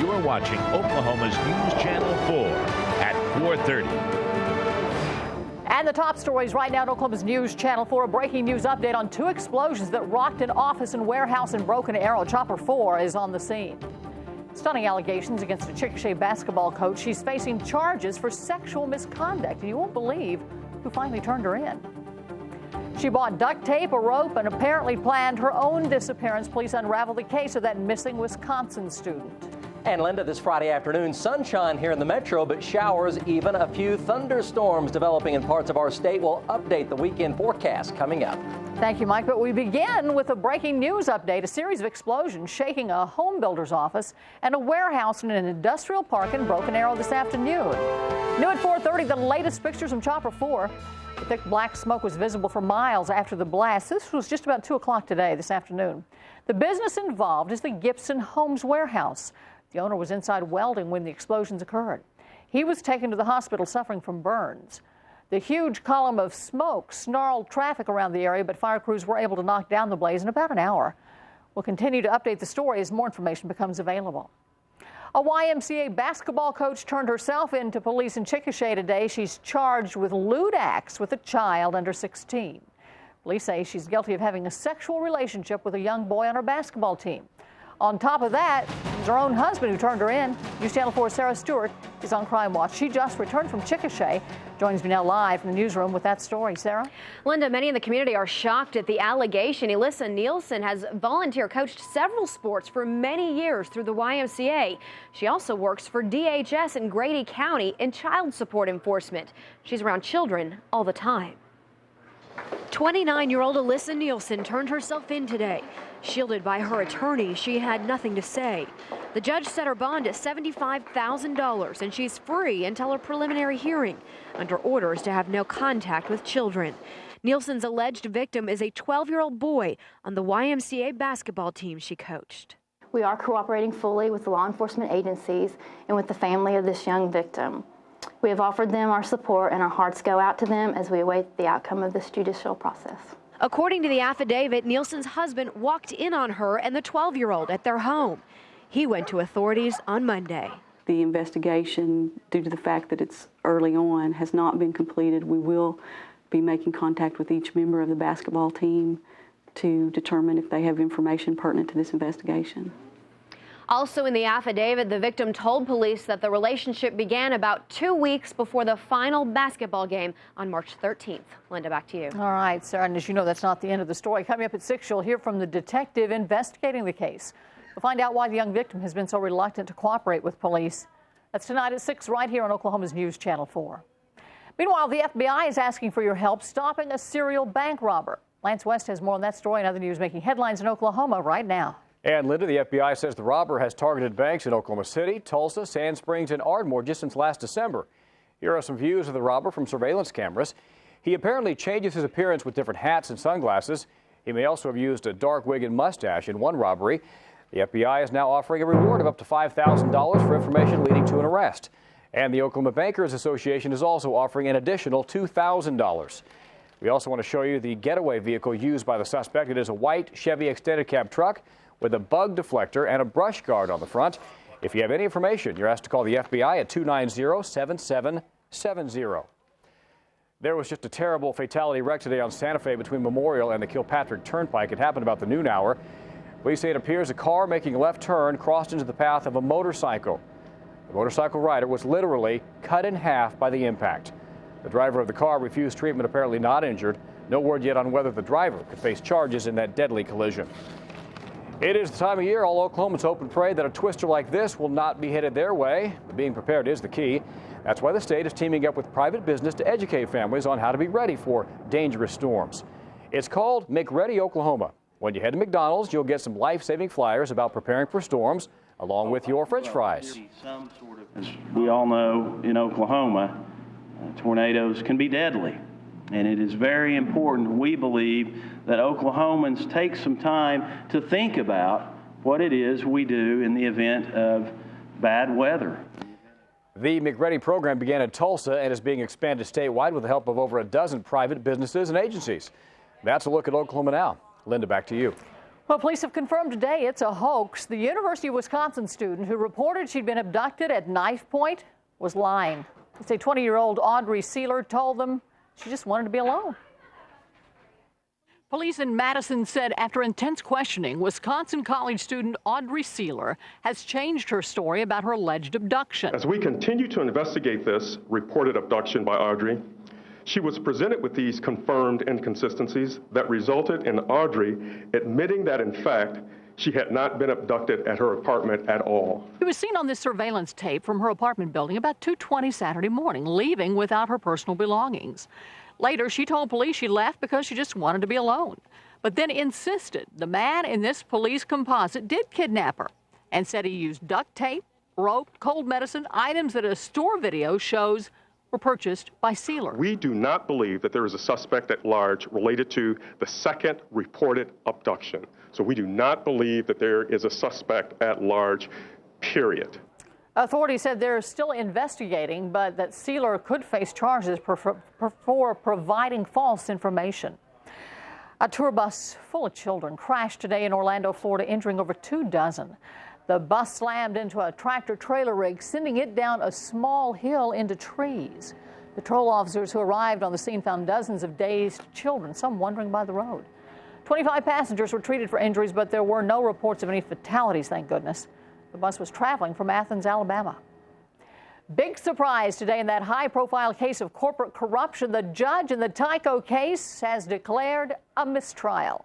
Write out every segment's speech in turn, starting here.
You're watching Oklahoma's News Channel 4 at 4:30. And the top stories right now at Oklahoma's News Channel 4. A breaking news update on 2 explosions that rocked an office and warehouse in Broken Arrow. Chopper 4 is on the scene. Stunning allegations against a Chickasha basketball coach. She's facing charges for sexual misconduct, and you won't believe who finally turned her in. She bought duct tape, a rope, and apparently planned her own disappearance. Police unravel the case of that missing Wisconsin student. And Linda, this Friday afternoon, sunshine here in the metro, but showers, even a few thunderstorms developing in parts of our state. We'll update the weekend forecast coming up. Thank you, Mike. But we begin with a breaking news update. A series of explosions shaking a home builder's office and a warehouse in an industrial park in Broken Arrow this afternoon. New at 4:30, the latest pictures from Chopper 4. The thick black smoke was visible for miles after the blast. This was just about 2 o'clock today, this afternoon. The business involved is the Gibson Homes warehouse. The owner was inside welding when the explosions occurred. He was taken to the hospital suffering from burns. The huge column of smoke snarled traffic around the area, but fire crews were able to knock down the blaze in about an hour. We'll continue to update the story as more information becomes available. A YMCA basketball coach turned herself in to police in Chickasha today. She's charged with lewd acts with a child under 16. Police say she's guilty of having a sexual relationship with a young boy on her basketball team. On top of that, it's her own husband who turned her in. News Channel 4's Sarah Stewart is on Crime Watch. She just returned from Chickasha. Joins me now live from the newsroom with that story. Sarah? Linda, many in the community are shocked at the allegation. Elissa Nielsen has volunteer coached several sports for many years through the YMCA. She also works for DHS in Grady County in child support enforcement. She's around children all the time. 29-year-old Elissa Nielsen turned herself in today. Shielded by her attorney, she had nothing to say. The judge set her bond at $75,000, and she's free until her preliminary hearing, under orders to have no contact with children. Nielsen's alleged victim is a 12-year-old boy on the YMCA basketball team she coached. We are cooperating fully with the law enforcement agencies and with the family of this young victim. We have offered them our support, and our hearts go out to them as we await the outcome of this judicial process. According to the affidavit, Nielsen's husband walked in on her and the 12-year-old at their home. He went to authorities on Monday. The investigation, due to the fact that it's early on, has not been completed. We will be making contact with each member of the basketball team to determine if they have information pertinent to this investigation. Also in the affidavit, the victim told police that the relationship began about 2 weeks before the final basketball game on March 13th. Linda, back to you. All right, Sarah, and as you know, that's not the end of the story. Coming up at 6, you'll hear from the detective investigating the case. We'll find out why the young victim has been so reluctant to cooperate with police. That's tonight at 6 right here on Oklahoma's News Channel 4. Meanwhile, the FBI is asking for your help stopping a serial bank robber. Lance West has more on that story and other news making headlines in Oklahoma right now. And Linda, the FBI says the robber has targeted banks in Oklahoma City, Tulsa, Sand Springs, and Ardmore just since last December. Here are some views of the robber from surveillance cameras. He apparently changes his appearance with different hats and sunglasses. He may also have used a dark wig and mustache in one robbery. The FBI is now offering a reward of up to $5,000 for information leading to an arrest. And the Oklahoma Bankers Association is also offering an additional $2,000. We also want to show you the getaway vehicle used by the suspect. It is a white Chevy extended cab truck with a bug deflector and a brush guard on the front. If you have any information, you're asked to call the FBI at 290-7770. There was just a terrible fatality wreck today on Santa Fe between Memorial and the Kilpatrick Turnpike. It happened about the noon hour. Police say it appears a car making a left turn crossed into the path of a motorcycle. The motorcycle rider was literally cut in half by the impact. The driver of the car refused treatment, apparently not injured. No word yet on whether the driver could face charges in that deadly collision. It is the time of year all Oklahomans hope and pray that a twister like this will not be headed their way. But being prepared is the key. That's why the state is teaming up with private business to educate families on how to be ready for dangerous storms. It's called Make Ready Oklahoma. When you head to McDonald's, you'll get some life-saving flyers about preparing for storms, along with your French fries. As we all know, in Oklahoma, tornadoes can be deadly. And it is very important, we believe, that Oklahomans take some time to think about what it is we do in the event of bad weather. The McReady program began in Tulsa and is being expanded statewide with the help of over a dozen private businesses and agencies. That's a look at Oklahoma now. Linda, back to you. Well, police have confirmed today it's a hoax. The University of Wisconsin student who reported she'd been abducted at knife point was lying. They say 20-year-old Audrey Sealer told them she just wanted to be alone. Police in Madison said after intense questioning, Wisconsin college student Audrey Sealer has changed her story about her alleged abduction. As we continue to investigate this reported abduction by Audrey, she was presented with these confirmed inconsistencies that resulted in Audrey admitting that, in fact, she had not been abducted at her apartment at all. She was seen on this surveillance tape from her apartment building about 2:20 Saturday morning, leaving without her personal belongings. Later, she told police she left because she just wanted to be alone, but then insisted the man in this police composite did kidnap her and said he used duct tape, rope, cold medicine, items that a store video shows were purchased by Sealer. We do not believe that there is a suspect at large related to the second reported abduction. So we do not believe that there is a suspect at large, period. Authorities said they're still investigating, but that Sealer could face charges for providing false information. A tour bus full of children crashed today in Orlando, Florida, injuring over 2 dozen. The bus slammed into a tractor-trailer rig, sending it down a small hill into trees. Patrol officers who arrived on the scene found dozens of dazed children, some wandering by the road. 25 passengers were treated for injuries, but there were no reports of any fatalities, thank goodness. The bus was traveling from Athens, Alabama. Big surprise today in that high-profile case of corporate corruption. The judge in the Tyco case has declared a mistrial.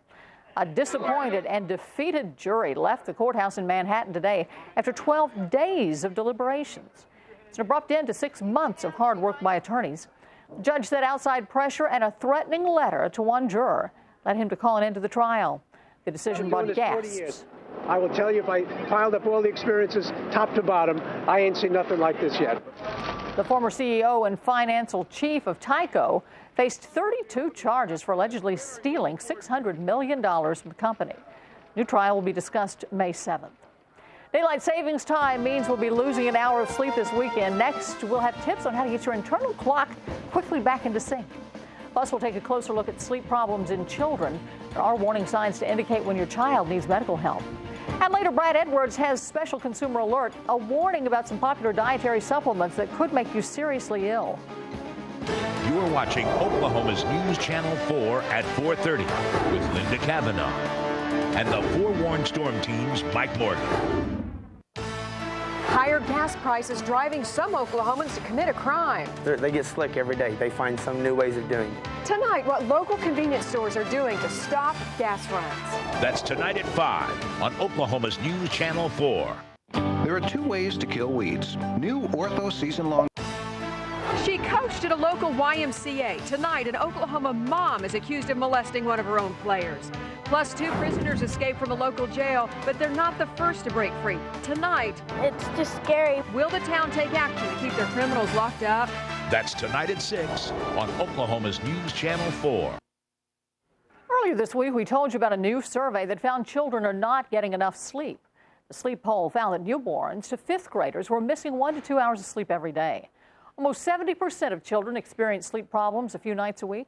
A disappointed and defeated jury left the courthouse in Manhattan today after 12 days of deliberations. It's an abrupt end to 6 months of hard work by attorneys. The judge said outside pressure and a threatening letter to one juror led him to call an end to the trial. The decision brought gasps. I will tell you, if I piled up all the experiences top to bottom, I ain't seen nothing like this yet. The former CEO and financial chief of Tyco faced 32 charges for allegedly stealing $600 million from the company. New trial will be discussed May 7th. Daylight savings time means we'll be losing an hour of sleep this weekend. Next, we'll have tips on how to get your internal clock quickly back into sync. Plus, we'll take a closer look at sleep problems in children. There are warning signs to indicate when your child needs medical help. And later, Brad Edwards has special consumer alert, a warning about some popular dietary supplements that could make you seriously ill. You are watching Oklahoma's News Channel 4 at 4:30 with Linda Cavanaugh and the Forewarned Storm Team's Mike Morgan. Higher gas prices driving some Oklahomans to commit a crime. They get slick every day. They find some new ways of doing it. Tonight, what local convenience stores are doing to stop gas runs. That's tonight at 5 on Oklahoma's News Channel 4. There are 2 ways to kill weeds. New Ortho season-long. She coached at a local YMCA. Tonight, an Oklahoma mom is accused of molesting one of her own players. Plus, 2 prisoners escaped from a local jail, but they're not the first to break free. Tonight, it's just scary. Will the town take action to keep their criminals locked up? That's tonight at 6 on Oklahoma's News Channel 4. Earlier this week, we told you about a new survey that found children are not getting enough sleep. The sleep poll found that newborns to 5th graders were missing 1 to 2 hours of sleep every day. Almost 70% of children experience sleep problems a few nights a week.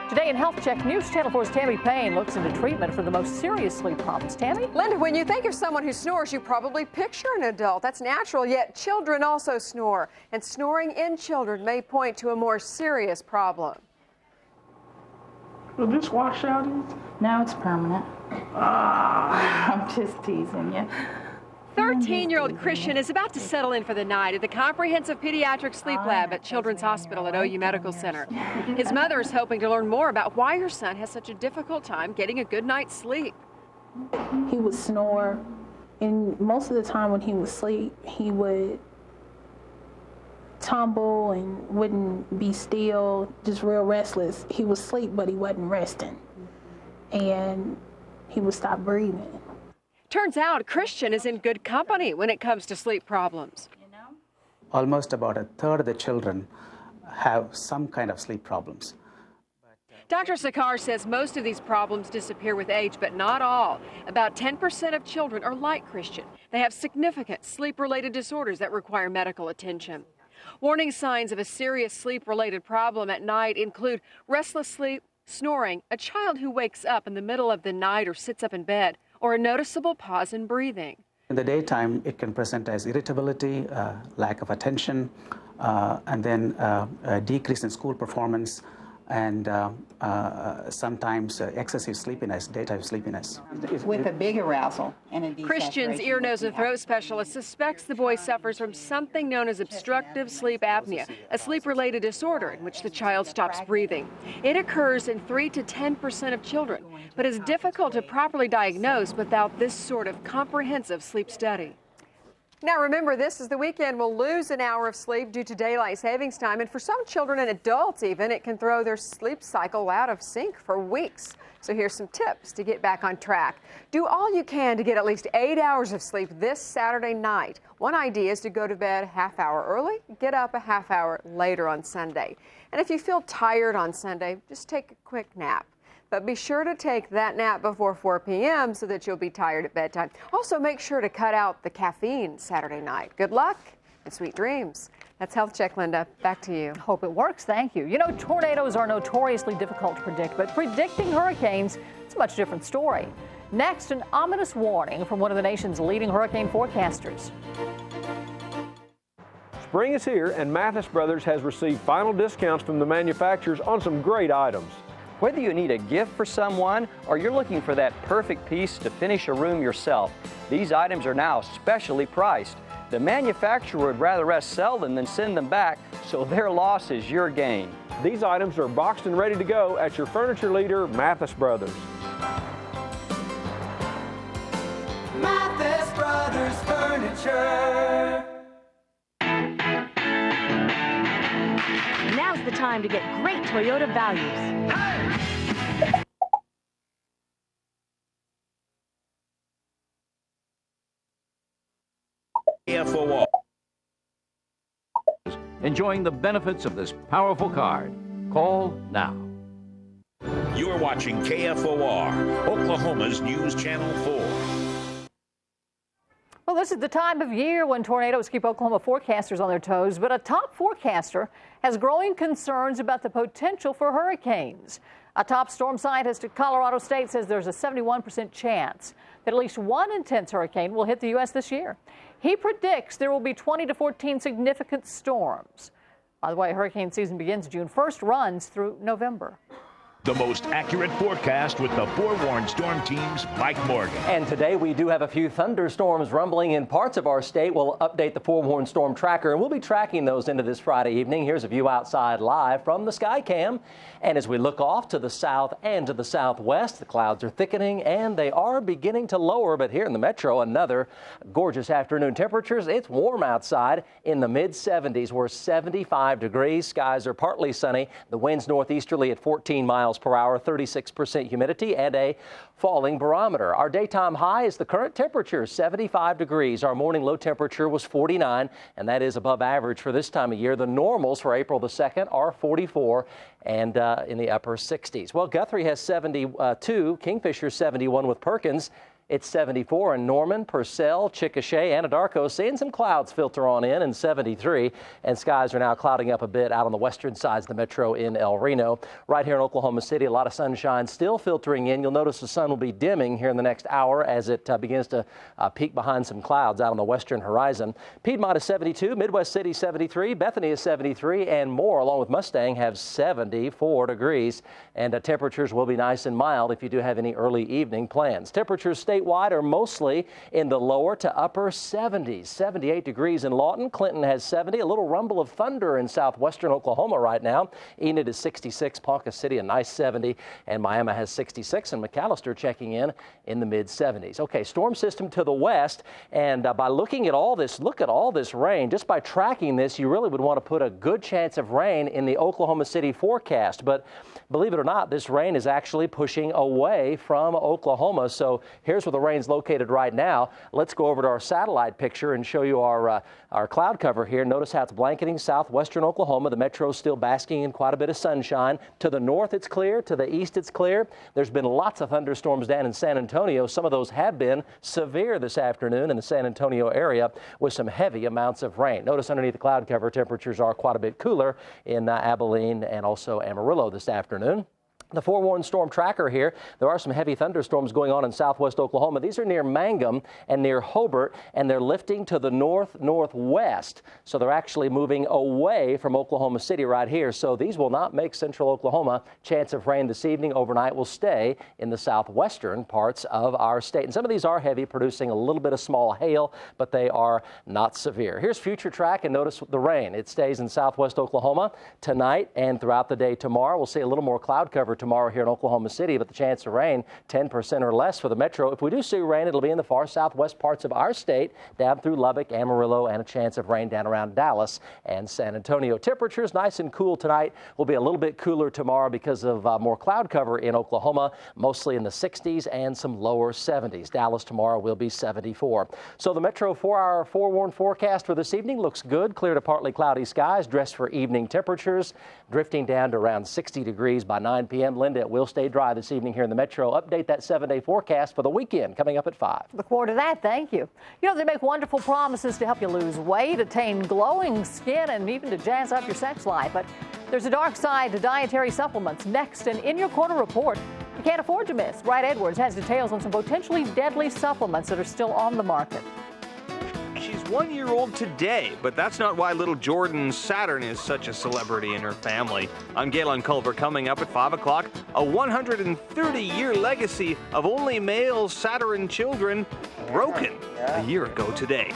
Today in Health Check, News Channel 4's Tammy Payne looks into treatment for the most serious sleep problems. Tammy? Linda, when you think of someone who snores, you probably picture an adult. That's natural, yet children also snore. And snoring in children may point to a more serious problem. Will this wash out? No, it's permanent. I'm just teasing you. 13-year-old Christian is about to settle in for the night at the Comprehensive Pediatric Sleep Lab at Children's Hospital at OU Medical Center. His mother is hoping to learn more about why her son has such a difficult time getting a good night's sleep. He would snore, and most of the time when he would sleep, he would tumble and wouldn't be still, just real restless. He would sleep, but he wasn't resting, and he would stop breathing. Turns out Christian is in good company when it comes to sleep problems. Almost about 1/3 of the children have some kind of sleep problems. Dr. Sakar says most of these problems disappear with age, but not all. About 10% of children are like Christian. They have significant sleep-related disorders that require medical attention. Warning signs of a serious sleep-related problem at night include restless sleep, snoring, a child who wakes up in the middle of the night or sits up in bed, or a noticeable pause in breathing. In the daytime, it can present as irritability, lack of attention, and then a decrease in school performance, and sometimes excessive sleepiness, daytime sleepiness. With a big arousal and a Christian's ear, nose, and throat specialist suspects the boy suffers from something known as obstructive sleep apnea, a sleep-related disorder in which the child stops breathing. It occurs in 3 to 10% of children, but is difficult to properly diagnose without this sort of comprehensive sleep study. Now remember, this is the weekend. We'll lose an hour of sleep due to daylight savings time, and for some children and adults even, it can throw their sleep cycle out of sync for weeks. So here's some tips to get back on track. Do all you can to get at least 8 hours of sleep this Saturday night. One idea is to go to bed a half hour early, get up a half hour later on Sunday. And if you feel tired on Sunday, just take a quick nap. But be sure to take that nap before 4 p.m. so that you'll be tired at bedtime. Also, make sure to cut out the caffeine Saturday night. Good luck and sweet dreams. That's Health Check, Linda. Back to you. Hope it works. Thank you. You know, tornadoes are notoriously difficult to predict, but predicting hurricanes, it's a much different story. Next, an ominous warning from one of the nation's leading hurricane forecasters. Spring is here, and Mathis Brothers has received final discounts from the manufacturers on some great items. Whether you need a gift for someone or you're looking for that perfect piece to finish a room yourself, these items are now specially priced. The manufacturer would rather us sell them than send them back, so their loss is your gain. These items are boxed and ready to go at your furniture leader, Mathis Brothers. Mathis Brothers Furniture. Now's the time to get great Toyota values. KFOR. Enjoying the benefits of this powerful card. Call now. You're watching KFOR, Oklahoma's News Channel 4. Well, this is the time of year when tornadoes keep Oklahoma forecasters on their toes, but a top forecaster has growing concerns about the potential for hurricanes. A top storm scientist at Colorado State says there's a 71% chance that at least one intense hurricane will hit the U.S. this year. He predicts there will be 20 to 14 significant storms. By the way, hurricane season begins June 1st, runs through November. The most accurate forecast with the forewarned storm team's Mike Morgan. And today we do have a few thunderstorms rumbling in parts of our state. We'll update the forewarned storm tracker, and we'll be tracking those into this Friday evening. Here's a view outside live from the Skycam. And as we look off to the south and to the southwest, the clouds are thickening and they are beginning to lower. But here in the metro, another gorgeous afternoon temperatures. It's warm outside in the mid-70s. We're 75 degrees. Skies are partly sunny. The wind's northeasterly at 14 miles per hour, 36% humidity, and a falling barometer. Our daytime high is the current temperature, 75 degrees. Our morning low temperature was 49, and that is above average for this time of year. The normals for April the 2nd are 44 and in the upper 60s. Well, Guthrie has 72, Kingfisher 71 with Perkins. It's 74 in Norman, Purcell, Chickasha, Anadarko, seeing some clouds filter on in, and 73. And skies are now clouding up a bit out on the western sides of the metro in El Reno. Right here in Oklahoma City, a lot of sunshine still filtering in. You'll notice the sun will be dimming here in the next hour as it begins to peek behind some clouds out on the western horizon. Piedmont is 72, Midwest City 73, Bethany is 73, and Moore, along with Mustang, have 74 degrees. And temperatures will be nice and mild if you do have any early evening plans. Temperatures statewide are mostly in the lower to upper 70s. 78 degrees in Lawton. Clinton has 70. A little rumble of thunder in southwestern Oklahoma right now. Enid is 66. Ponca City a nice 70. And Miami has 66. And McAllister checking in the mid 70s. Okay, storm system to the west. And by looking at all this, look at all this rain. Just by tracking this, you really would want to put a good chance of rain in the Oklahoma City forecast. But believe it or not, this rain is actually pushing away from Oklahoma. So here's where the rain's located right now. Let's go over to our satellite picture and show you our cloud cover here. Notice how it's blanketing southwestern Oklahoma. The metro's still basking in quite a bit of sunshine. To the north, it's clear. To the east, it's clear. There's been lots of thunderstorms down in San Antonio. Some of those have been severe this afternoon in the San Antonio area with some heavy amounts of rain. Notice underneath the cloud cover, temperatures are quite a bit cooler in Abilene and also Amarillo this afternoon. The forewarned storm tracker here. There are some heavy thunderstorms going on in southwest Oklahoma. These are near Mangum and near Hobart, and they're lifting to the north-northwest. So they're actually moving away from Oklahoma City right here. So these will not make central Oklahoma. Chance of rain this evening. Overnight will stay in the southwestern parts of our state. And some of these are heavy, producing a little bit of small hail, but they are not severe. Here's future track, and notice the rain. It stays in southwest Oklahoma tonight and throughout the day tomorrow. We'll see a little more cloud cover tomorrow here in Oklahoma City, but the chance of rain 10% or less for the metro. If we do see rain, it'll be in the far southwest parts of our state, down through Lubbock, Amarillo, and a chance of rain down around Dallas and San Antonio. Temperatures nice and cool tonight. Will be a little bit cooler tomorrow because of more cloud cover in Oklahoma, mostly in the 60s and some lower 70s. Dallas tomorrow will be 74. So the metro 4-hour forewarned forecast for this evening looks good. Clear to partly cloudy skies, dressed for evening temperatures, drifting down to around 60 degrees by 9 p.m. Linda, it will stay dry this evening here in the metro. Update that 7-day forecast for the weekend coming up at 5. Look forward to that. Thank you. You know, they make wonderful promises to help you lose weight, attain glowing skin, and even to jazz up your sex life. But there's a dark side to dietary supplements. Next, an In Your Corner report you can't afford to miss. Brad Edwards has details on some potentially deadly supplements that are still on the market. She's 1 year old today, but that's not why little Jordan Saturn is such a celebrity in her family. I'm Galen Culver. Coming up at 5 o'clock, a 130-year legacy of only male Saturn children broken a year ago today.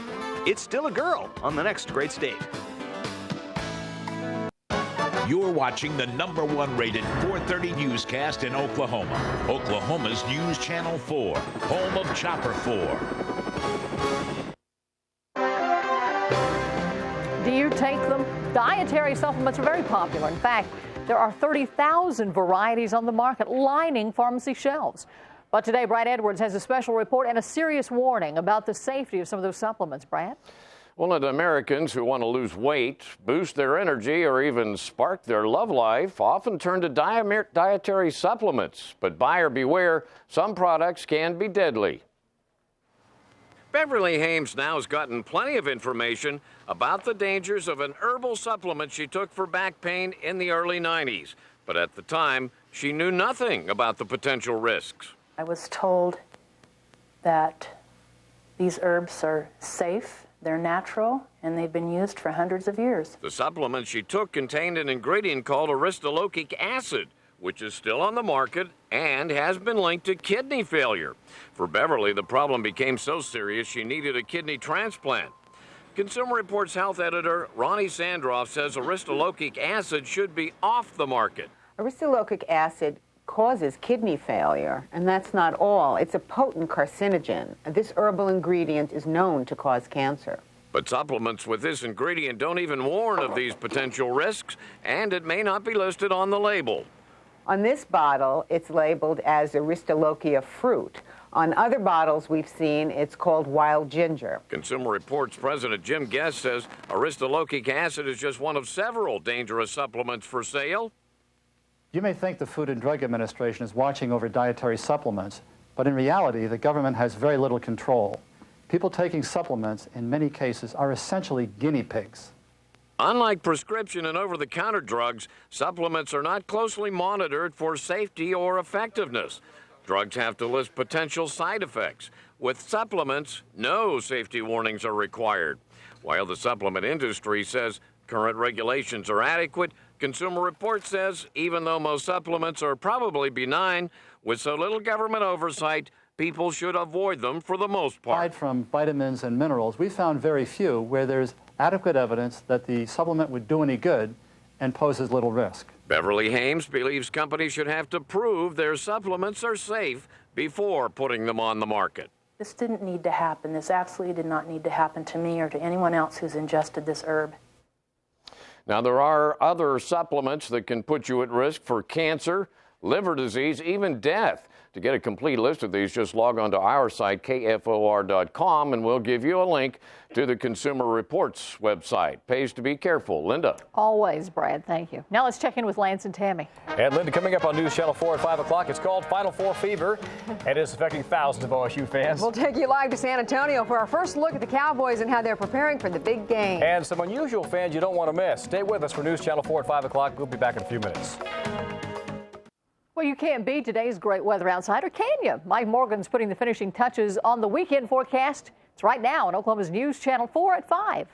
It's still a girl on the next Great State. You're watching the #1 rated 430 newscast in Oklahoma. Oklahoma's News Channel 4, home of Chopper 4. Do you take them? Dietary supplements are very popular. In fact, there are 30,000 varieties on the market lining pharmacy shelves. But today, Brad Edwards has a special report and a serious warning about the safety of some of those supplements. Brad? Well, and Americans who want to lose weight, boost their energy, or even spark their love life often turn to dietary supplements. But buyer beware, some products can be deadly. Beverly Hames now has gotten plenty of information about the dangers of an herbal supplement she took for back pain in the early 90s. But at the time, she knew nothing about the potential risks. I was told that these herbs are safe, they're natural, and they've been used for hundreds of years. The supplement she took contained an ingredient called aristolochic acid, which is still on the market and has been linked to kidney failure. For Beverly, the problem became so serious she needed a kidney transplant. Consumer Reports health editor Ronnie Sandroff says aristolochic acid should be off the market. Aristolochic acid causes kidney failure, and that's not all. It's a potent carcinogen. This herbal ingredient is known to cause cancer. But supplements with this ingredient don't even warn of these potential risks, and it may not be listed on the label. On this bottle, it's labeled as Aristolochia fruit. On other bottles we've seen, it's called wild ginger. Consumer Reports President Jim Guest says aristolochic acid is just one of several dangerous supplements for sale. You may think the Food and Drug Administration is watching over dietary supplements, but in reality, the government has very little control. People taking supplements, in many cases, are essentially guinea pigs. Unlike prescription and over-the-counter drugs, supplements are not closely monitored for safety or effectiveness. Drugs have to list potential side effects. With supplements, no safety warnings are required. While the supplement industry says current regulations are adequate, Consumer Reports says even though most supplements are probably benign, with so little government oversight, people should avoid them for the most part. Aside from vitamins and minerals, we found very few where there's adequate evidence that the supplement would do any good and poses little risk. Beverly Hames believes companies should have to prove their supplements are safe before putting them on the market. This didn't need to happen. This absolutely did not need to happen to me or to anyone else who's ingested this herb. Now, there are other supplements that can put you at risk for cancer, liver disease, even death. To get a complete list of these, just log on to our site, KFOR.com, and we'll give you a link to the Consumer Reports website. Pays to be careful. Linda. Always, Brad. Thank you. Now let's check in with Lance and Tammy. And Linda, coming up on News Channel 4 at 5 o'clock, it's called Final Four Fever, and it's affecting thousands of OSU fans. We'll take you live to San Antonio for our first look at the Cowboys and how they're preparing for the big game. And some unusual fans you don't want to miss. Stay with us for News Channel 4 at 5 o'clock. We'll be back in a few minutes. Well, you can't beat today's great weather outside, or can you? Mike Morgan's putting the finishing touches on the weekend forecast. It's right now on Oklahoma's News Channel 4 at 5.